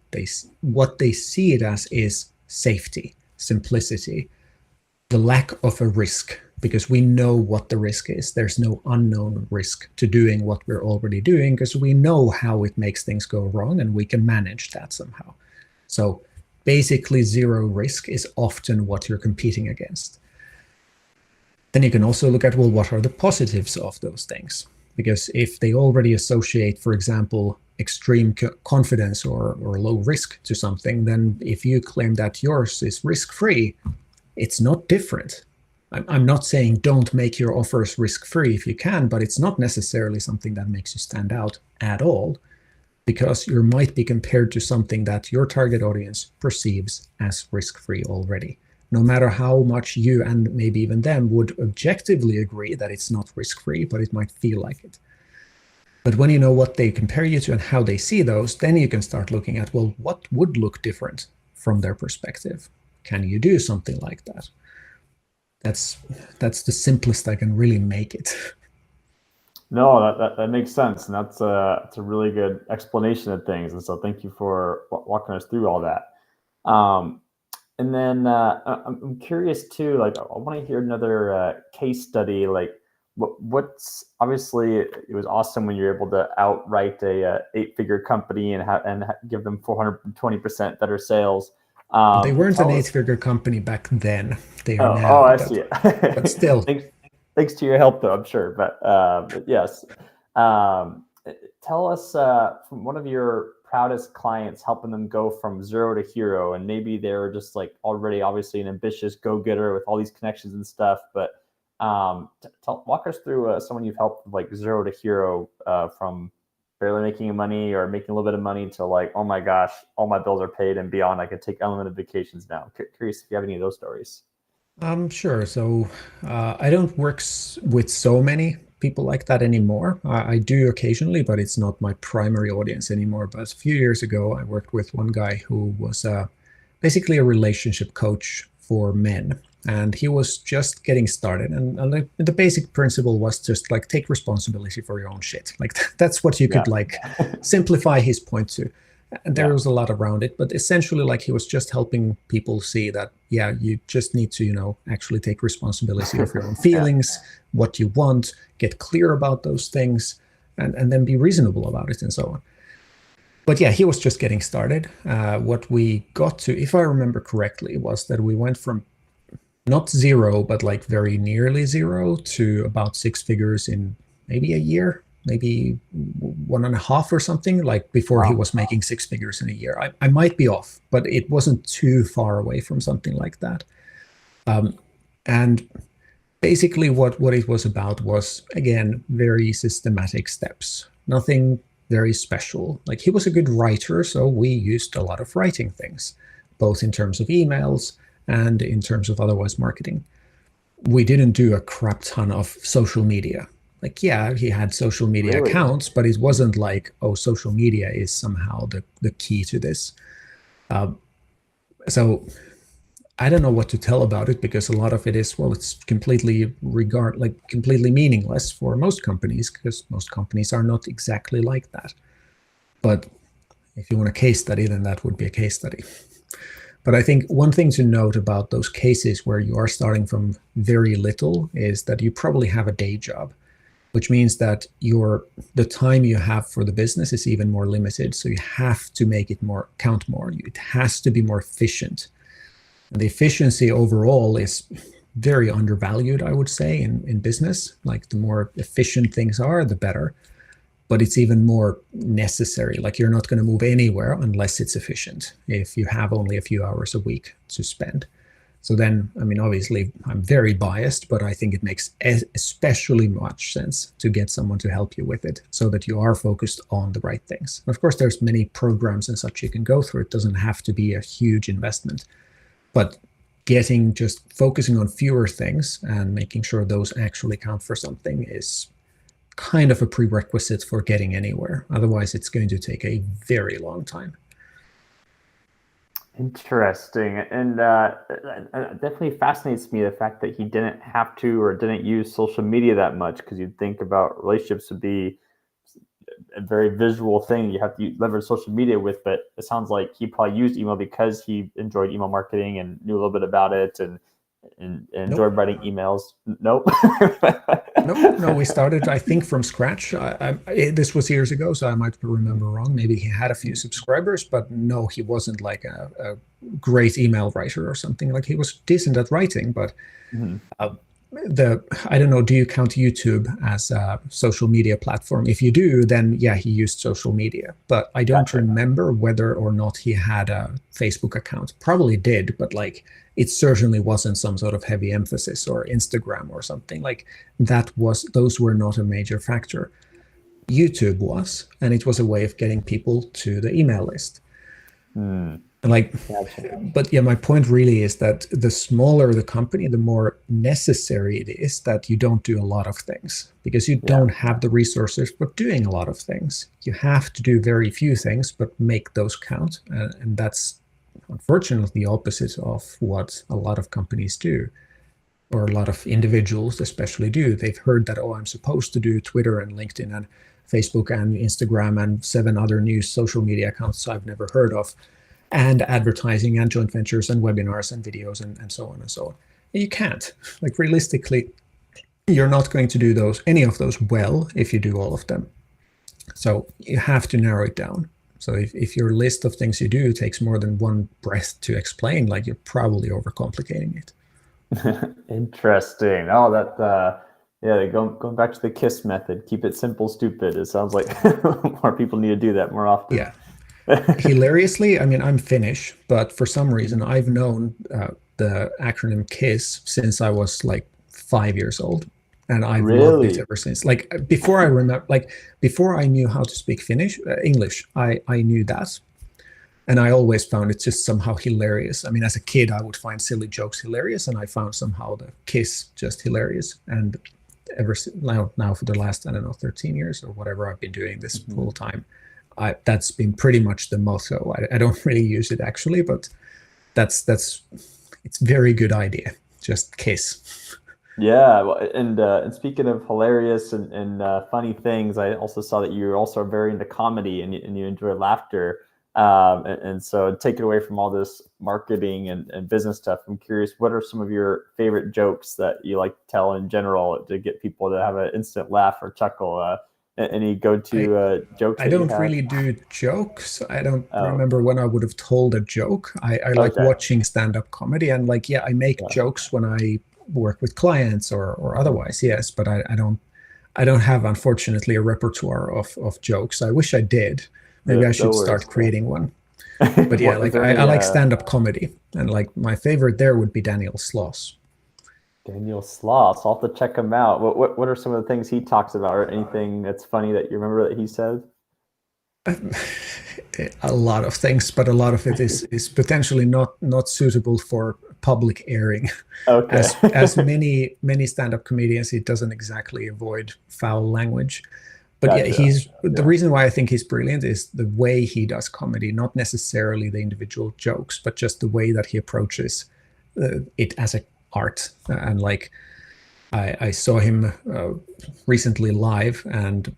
what they see it as is safety, simplicity, the lack of a risk, because we know what the risk is. There's no unknown risk to doing what we're already doing because we know how it makes things go wrong and we can manage that somehow. So basically, zero risk is often what you're competing against. Then you can also look at, well, what are the positives of those things? Because if they already associate, for example, extreme confidence or low risk to something, then if you claim that yours is risk-free, it's not different. I'm not saying don't make your offers risk-free if you can, but it's not necessarily something that makes you stand out at all, because you might be compared to something that your target audience perceives as risk-free already. No matter how much you and maybe even them would objectively agree that it's not risk-free, but it might feel like it. But when you know what they compare you to and how they see those, then you can start looking at, well, what would look different from their perspective? Can you do something like that? That's the simplest I can really make it. No, that makes sense, and that's a really good explanation of things. And so, thank you for walking us through all that. Um, and then I'm curious too. Like, I want to hear another case study. Like, what's obviously it was awesome when you're able to outright a 8-figure company and give them 420% better sales. They weren't an Tell us. 8-figure company back then. They are Oh, now, I but see it. still. Thanks to your help, though, I'm sure. But yes, um, tell us from one of your proudest clients, helping them go from zero to hero, and maybe they were just like already obviously an ambitious go-getter with all these connections and stuff. But walk us through someone you've helped like zero to hero, from barely making money or making a little bit of money to like, oh my gosh, all my bills are paid and beyond. I can take unlimited vacations now. Curious if you have any of those stories. Sure. So I don't work with so many people like that anymore. I do occasionally, but it's not my primary audience anymore. But a few years ago, I worked with one guy who was basically a relationship coach for men. And he was just getting started. And the basic principle was just like take responsibility for your own shit. Like that's what you Yeah. could like simplify his point to. And there Yeah. was a lot around it, but essentially like he was just helping people see that, yeah, you just need to, actually take responsibility of your own Yeah. feelings, what you want, get clear about those things, and then be reasonable about it and so on. But yeah, he was just getting started. What we got to, if I remember correctly, was that we went from not zero, but like very nearly zero to about 6 figures in maybe a year, maybe 1.5 or something, like before he Wow. was making 6 figures in a year. I might be off, but it wasn't too far away from something like that. And basically what it was about was, again, very systematic steps, nothing very special. Like he was a good writer, so we used a lot of writing things, both in terms of emails and in terms of otherwise marketing. We didn't do a crap ton of social media. Like, yeah, he had social media Really? accounts, but it wasn't like, oh, social media is somehow the key to this. So I don't know what to tell about it because a lot of it is, well, it's completely meaningless for most companies because most companies are not exactly like that. But if you want a case study, then that would be a case study. But I think one thing to note about those cases where you are starting from very little is that you probably have a day job, which means that the time you have for the business is even more limited. So you have to make it more count more. It has to be more efficient. And the efficiency overall is very undervalued, I would say, in business. Like the more efficient things are, the better. But it's even more necessary. Like you're not going to move anywhere unless it's efficient if you have only a few hours a week to spend. So then, I mean, obviously, I'm very biased, but I think it makes especially much sense to get someone to help you with it so that you are focused on the right things. And of course, there's many programs and such you can go through. It doesn't have to be a huge investment, but just focusing on fewer things and making sure those actually count for something is kind of a prerequisite for getting anywhere. Otherwise, it's going to take a very long time. Interesting. And it definitely fascinates me the fact that he didn't have to or didn't use social media that much, because you'd think about relationships would be a very visual thing you have to leverage social media with. But it sounds like he probably used email because he enjoyed email marketing and knew a little bit about it, and Nope. enjoyed writing emails. Nope. Nope. No, we started, I think, from scratch. This was years ago, so I might remember wrong. Maybe he had a few subscribers, but no, he wasn't like a great email writer or something. Like, he was decent at writing, but Mhm. I don't know, do you count YouTube as a social media platform? If you do, then yeah, he used social media. But I don't Gotcha. remember whether or not he had a Facebook account. Probably did, but like, it certainly wasn't some sort of heavy emphasis, or Instagram or something. Like, those were not a major factor. YouTube was, and it was a way of getting people to the email list. Hmm. Like, Gotcha. but yeah, my point really is that the smaller the company, the more necessary it is that you don't do a lot of things, because you Yeah. don't have the resources for doing a lot of things. You have to do very few things, but make those count. And that's unfortunately the opposite of what a lot of companies do, or a lot of individuals especially do. They've heard that, oh, I'm supposed to do Twitter and LinkedIn and Facebook and Instagram and 7 other new social media accounts I've never heard of, and advertising and joint ventures and webinars and videos and so on and so on. And you can't. Like, realistically, you're not going to do any of those well if you do all of them. So you have to narrow it down. So if your list of things you do takes more than one breath to explain, like, you're probably overcomplicating it. Interesting. Oh, yeah, going back to the KISS method. Keep it simple, stupid. It sounds like more people need to do that more often. Yeah. Hilariously, I mean, I'm Finnish, but for some reason, I've known the acronym KISS since I was like 5 years old, and I've loved it Really? ever since. Like, before I remember, like, before I knew how to speak English, I knew that, and I always found it just somehow hilarious. I mean, as a kid, I would find silly jokes hilarious, and I found somehow the KISS just hilarious. And now for the last, I don't know, 13 years or whatever I've been doing this full time, that's been pretty much the motto. I don't really use it actually, but that's it's a very good idea. Just KISS. Yeah, well, and speaking of hilarious and funny things, I also saw that you're also very into comedy, and you enjoy laughter. And so, take it away from all this marketing and business stuff, I'm curious, what are some of your favorite jokes that you like to tell in general to get people to have an instant laugh or chuckle? Any I go-to jokes I that you don't have? really do jokes. I don't Oh, remember when I would have told a joke. I like okay. watching stand-up comedy, and like, yeah, I make Yeah. jokes when I work with clients or otherwise, yes, but I don't have, unfortunately, a repertoire of jokes. I wish I did. Maybe I No should worries. start creating one. But yeah, What is like, there I any like stand-up comedy, and like, my favorite there would be Daniel Sloss. Daniel Sloss? I'll have to check him out. What are some of the things he talks about, or anything that's funny that you remember that he says? A lot of things, but a lot of it is potentially not suitable for public airing. Okay. As many stand-up comedians, he doesn't exactly avoid foul language. But yeah, Gotcha. he's the Yeah. reason why I think he's brilliant is the way he does comedy, not necessarily the individual jokes, but just the way that he approaches it as a art. And like, I saw him recently live, and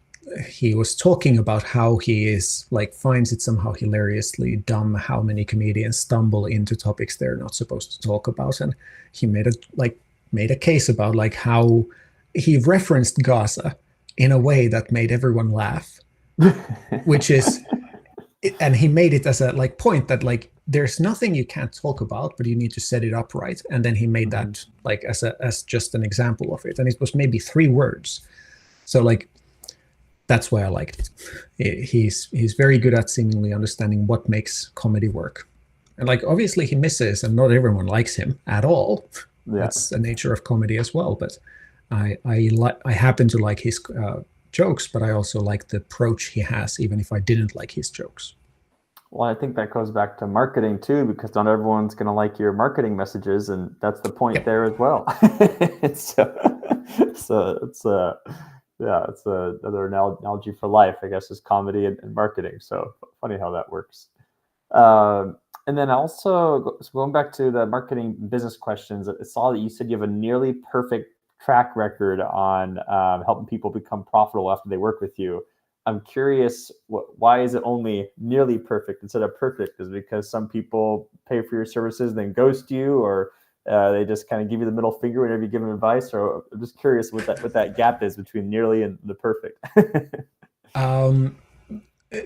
he was talking about how he is like, finds it somehow hilariously dumb how many comedians stumble into topics they're not supposed to talk about. And he made a case about like how he referenced Gaza in a way that made everyone laugh, which is, and he made it as a like point that like, there's nothing you can't talk about, but you need to set it up right. And then he made Mhm. that like as just an example of it, and it was maybe 3 words. So like, that's why I liked it. He's very good at seemingly understanding what makes comedy work. And like, obviously he misses, and not everyone likes him at all. Yeah. That's the nature of comedy as well. But I happen to like his jokes, but I also like the approach he has, even if I didn't like his jokes. Well, I think that goes back to marketing too, because not everyone's going to like your marketing messages, and that's the point Yep. there as well. so, so it's Yeah, it's another analogy for life, I guess, is comedy and marketing. So funny how that works. And then also so going back to the marketing business questions, I saw that you said you have a nearly perfect track record on helping people become profitable after they work with you. I'm curious, why is it only nearly perfect instead of perfect? Is it because some people pay for your services and then ghost you, or they just kind of give you the middle finger whenever you give them advice? Or I'm just curious what that gap is between nearly and the perfect. Um,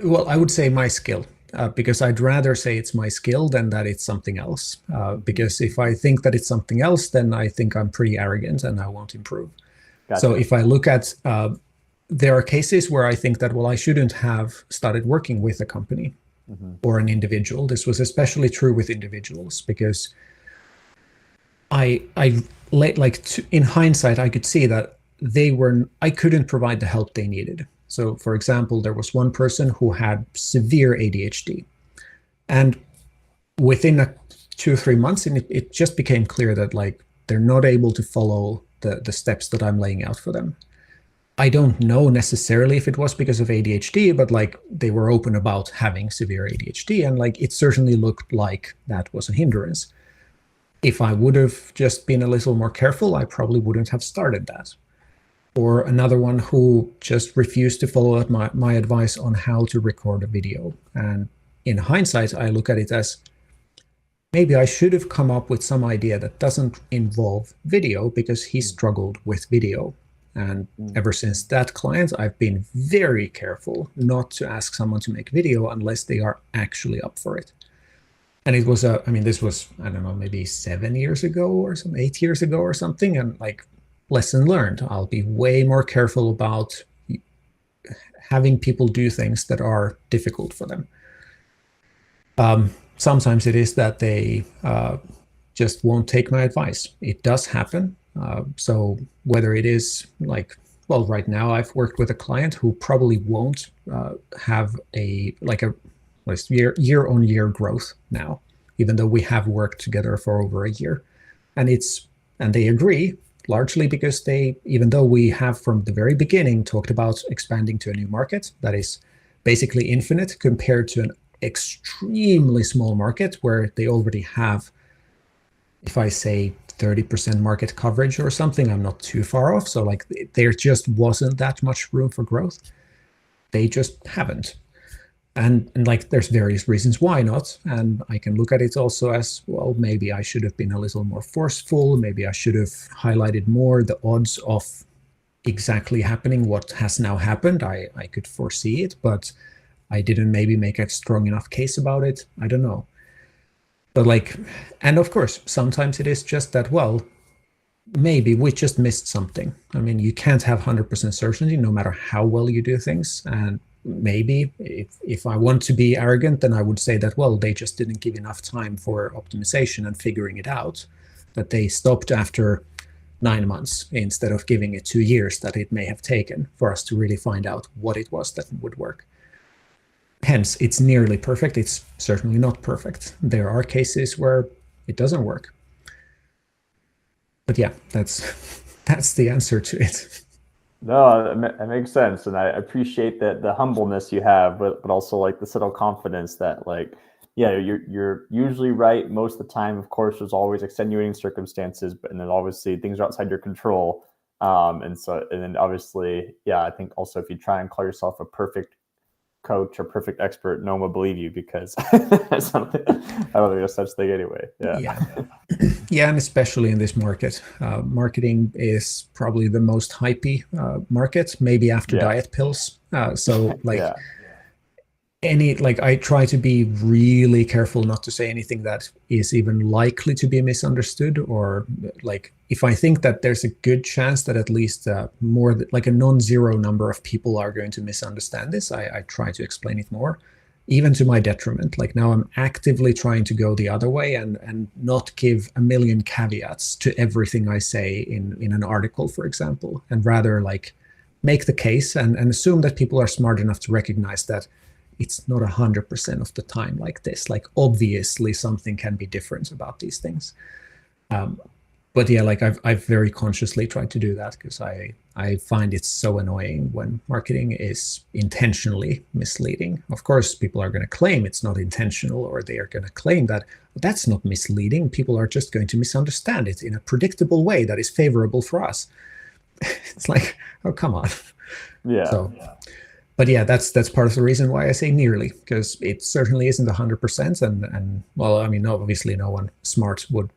well, I would say my skill, because I'd rather say it's my skill than that it's something else. Because if I think that it's something else, then I think I'm pretty arrogant and I won't improve. So Gotcha. if I look at, there are cases where I think that, well, I shouldn't have started working with a company Hmm. or an individual. This was especially true with individuals because I in hindsight, I could see that I couldn't provide the help they needed. So, for example, there was one person who had severe ADHD, and within 2 or 3 months, and it just became clear that like they're not able to follow the steps that I'm laying out for them. I don't know necessarily if it was because of ADHD, but like they were open about having severe ADHD, and like it certainly looked like that was a hindrance. If I would have just been a little more careful, I probably wouldn't have started that. Or another one who just refused to follow up my advice on how to record a video. And in hindsight, I look at it as maybe I should have come up with some idea that doesn't involve video because he struggled with video. And ever since that client, I've been very careful not to ask someone to make video unless they are actually up for it. And it was this was, I don't know, maybe 7 years ago or some 8 years ago or something. And like, lesson learned, I'll be way more careful about having people do things that are difficult for them. Sometimes it is that they just won't take my advice. It does happen. So whether it is like, well, right now I've worked with a client who probably won't have a year-on-year growth now, even though we have worked together for over a year. And they agree, largely because even though we have from the very beginning talked about expanding to a new market that is basically infinite compared to an extremely small market where they already have, if I say 30% market coverage or something, I'm not too far off. So like there just wasn't that much room for growth. They just haven't. And like there's various reasons why not. And I can look at it also as, well, maybe I should have been a little more forceful. Maybe I should have highlighted more the odds of exactly happening what has now happened. I could foresee it, but I didn't maybe make a strong enough case about it. I don't know. But like, and of course, sometimes it is just that, well, maybe we just missed something. I mean, you can't have 100% certainty no matter how well you do things. And maybe if I want to be arrogant, then I would say that, well, they just didn't give enough time for optimization and figuring it out, that they stopped after 9 months instead of giving it 2 years that it may have taken for us to really find out what it was that would work. Hence, it's nearly perfect. It's certainly not perfect. There are cases where it doesn't work. But yeah, that's the answer to it. No, it makes sense, and I appreciate that the humbleness you have, but also like the subtle confidence that like, yeah, you're usually right most of the time. Of course, there's always extenuating circumstances, but and then obviously things are outside your control. And then obviously, yeah, I think also if you try and call yourself a perfect coach or perfect expert, no one will believe you because I don't think there's such thing anyway. Yeah. Yeah, and especially in this market, marketing is probably the most hypey market, maybe after diet pills. So like Yeah. I try to be really careful not to say anything that is even likely to be misunderstood, or like if I think that there's a good chance that at least like a non-zero number of people are going to misunderstand this, I try to explain it more, even to my detriment. Like now I'm actively trying to go the other way and not give a million caveats to everything I say in an article, for example, and rather like make the case and assume that people are smart enough to recognize that it's not 100% of the time like this. Like obviously something can be different about these things. But yeah, like I've very consciously tried to do that because I find it so annoying when marketing is intentionally misleading. Of course, people are going to claim it's not intentional, or they are going to claim that that's not misleading. People are just going to misunderstand it in a predictable way that is favorable for us. It's like, oh, come on. Yeah. So, but yeah, that's part of the reason why I say nearly, because it certainly isn't 100%. And well, I mean, obviously, no one smart would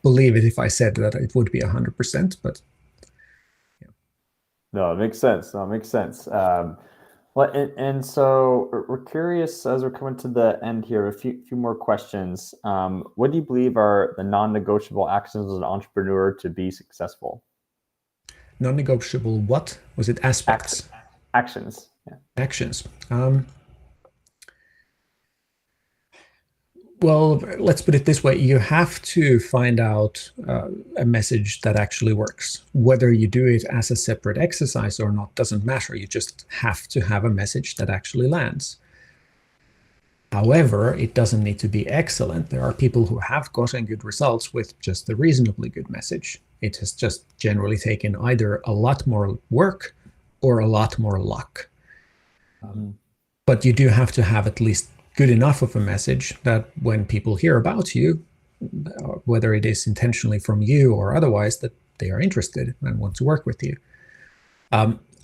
believe it if I said that it would be 100%. But No, it makes sense. No, it makes sense. Well, and so we're curious as we're coming to the end here. A few more questions. What do you believe are the non-negotiable actions as an entrepreneur to be successful? non-negotiable, what was it? Aspects. Actions. Yeah. Actions. Well, let's put it this way. You have to find out a message that actually works. Whether you do it as a separate exercise or not doesn't matter. You just have to have a message that actually lands. However, it doesn't need to be excellent. There are people who have gotten good results with just a reasonably good message. It has just generally taken either a lot more work or a lot more luck. But you do have to have at least good enough of a message that when people hear about you, whether it is intentionally from you or otherwise, that they are interested and want to work with you.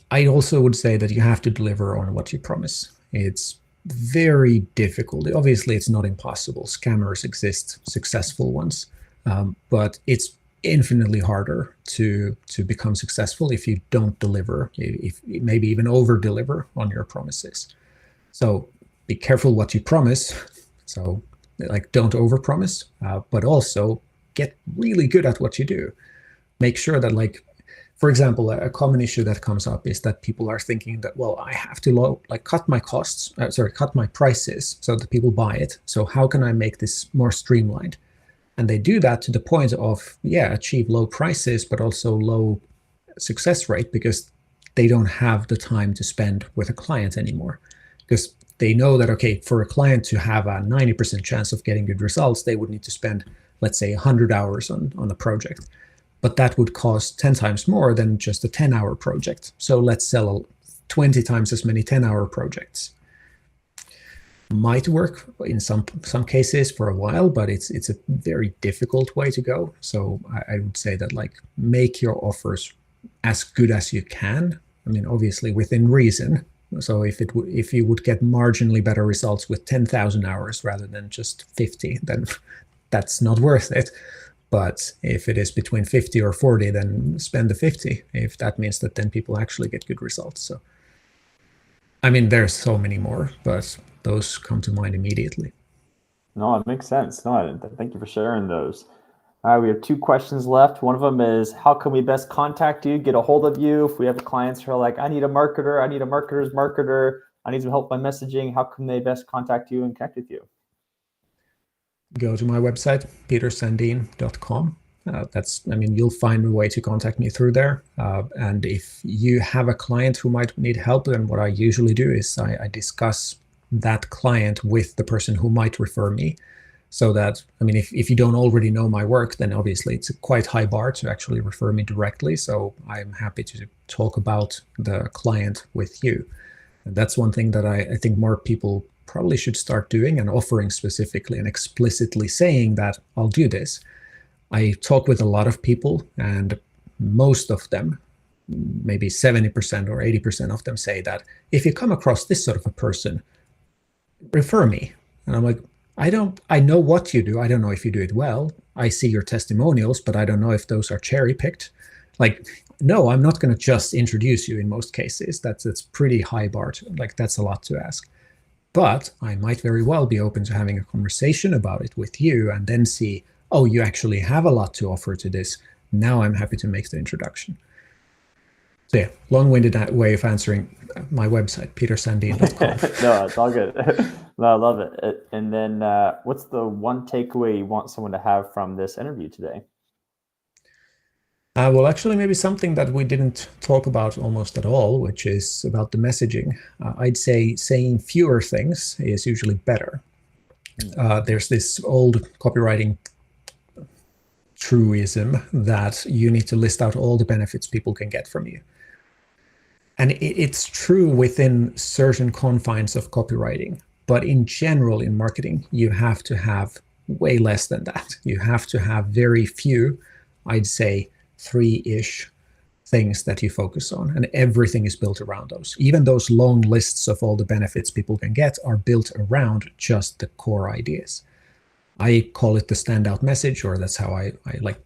I also would say that you have to deliver on what you promise. It's very difficult. Obviously, it's not impossible. Scammers exist, successful ones, but it's infinitely harder to become successful if you don't deliver, if maybe even over deliver on your promises. So be careful what you promise. So like, don't overpromise, but also get really good at what you do. Make sure that, like, for example, a common issue that comes up is that people are thinking that, well, I have to cut my costs, cut my prices so that people buy it. So how can I make this more streamlined? And they do that to the point of, achieve low prices, but also low success rate, because they don't have the time to spend with a client anymore. Because they know that, okay, for a client to have a 90% chance of getting good results, they would need to spend, let's say, 100 hours on a project. But that would cost 10 times more than just a 10-hour project. So let's sell 20 times as many 10-hour projects. Might work in some cases for a while, but it's a very difficult way to go. So I would say that, like, make your offers as good as you can. I mean, obviously within reason. So if you would get marginally better results with 10,000 hours rather than just 50, then that's not worth it. But if it is between 50 or 40, then spend the 50, if that means that then people actually get good results. So, I mean, there's so many more, but those come to mind immediately. No, it makes sense. No, thank you for sharing those. All right, we have 2 questions left. One of them is, how can we best contact you, get a hold of you? If we have clients who are like, I need a marketer, I need a marketer's marketer, I need some help with my messaging, how can they best contact you and connect with you? Go to my website, petersandeen.com. You'll find a way to contact me through there. And if you have a client who might need help, then what I usually do is I discuss that client with the person who might refer me. So that, I mean, if you don't already know my work, then obviously it's a quite high bar to actually refer me directly. So I'm happy to talk about the client with you. And that's one thing that I think more people probably should start doing, and offering specifically and explicitly saying that I'll do this. I talk with a lot of people, and most of them, maybe 70% or 80% of them, say that if you come across this sort of a person, refer me. And I'm like, I know what you do. I don't know if you do it well. I see your testimonials, but I don't know if those are cherry picked. Like, no, I'm not going to just introduce you in most cases. That's pretty high bar. That's a lot to ask. But I might very well be open to having a conversation about it with you, and then see, oh, you actually have a lot to offer to this. Now I'm happy to make the introduction. So yeah, long-winded way of answering. My website, petersandeen.com. No, it's all good. No, I love it. And then what's the one takeaway you want someone to have from this interview today? Well, actually, maybe something that we didn't talk about almost at all, which is about the messaging. I'd say saying fewer things is usually better. There's this old copywriting truism that you need to list out all the benefits people can get from you. And it's true within certain confines of copywriting. But in general, in marketing, you have to have way less than that. You have to have very few, I'd say 3-ish things that you focus on, and everything is built around those. Even those long lists of all the benefits people can get are built around just the core ideas. I call it the standout message, or that's how I like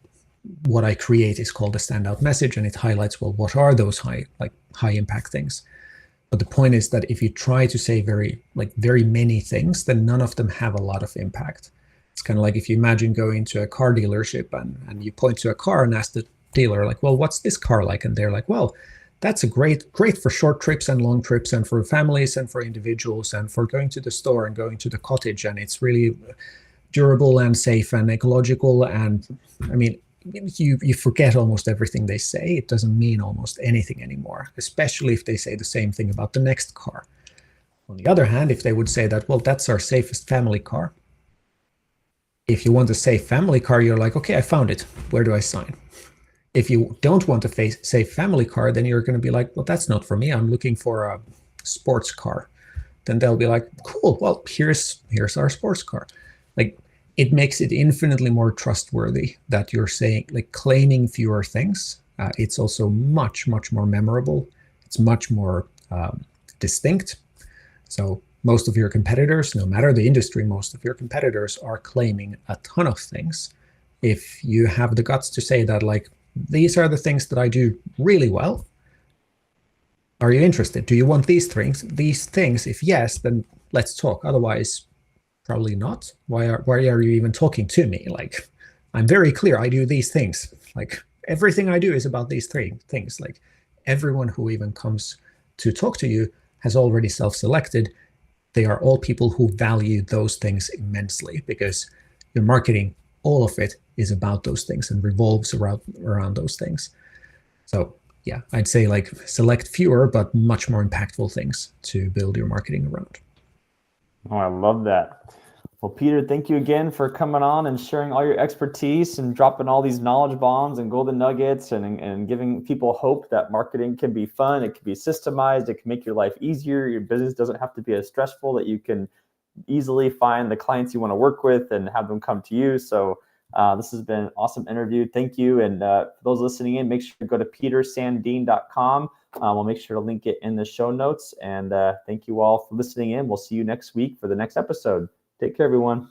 what I create is called a standout message, and it highlights, well, what are those high impact things. But the point is that if you try to say very many things, then none of them have a lot of impact. It's kind of like if you imagine going to a car dealership and you point to a car and ask the dealer, like, well, what's this car like? And they're like, well, that's a great for short trips and long trips and for families and for individuals and for going to the store and going to the cottage. And it's really durable and safe and ecological. And I mean, you forget almost everything they say. It doesn't mean almost anything anymore, especially if they say the same thing about the next car. On the other hand, if they would say that, well, that's our safest family car. If you want a safe family car, you're like, okay, I found it. Where do I sign? If you don't want a safe family car, then you're going to be like, well, that's not for me. I'm looking for a sports car. Then they'll be like, cool, well, here's our sports car. Like, it makes it infinitely more trustworthy that you're saying, like, claiming fewer things. It's also much, much more memorable. It's much more distinct. So most of your competitors, no matter the industry, most of your competitors are claiming a ton of things. If you have the guts to say that, like, these are the things that I do really well, are you interested? Do you want these things? If yes, then let's talk. Otherwise, probably not. Why are you even talking to me? Like, I'm very clear. I do these things. Like, everything I do is about these three things. Like, everyone who even comes to talk to you has already self-selected. They are all people who value those things immensely, because your marketing, all of it, is about those things and revolves around those things. So yeah, I'd say, like, select fewer but much more impactful things to build your marketing around. Oh, I love that. Well, Peter, thank you again for coming on and sharing all your expertise and dropping all these knowledge bombs and golden nuggets and giving people hope that marketing can be fun, it can be systemized, it can make your life easier, your business doesn't have to be as stressful, that you can easily find the clients you want to work with and have them come to you. So this has been an awesome interview. Thank you. And for those listening in, make sure to go to petersandeen.com. We'll make sure to link it in the show notes. And thank you all for listening in. We'll see you next week for the next episode. Take care, everyone.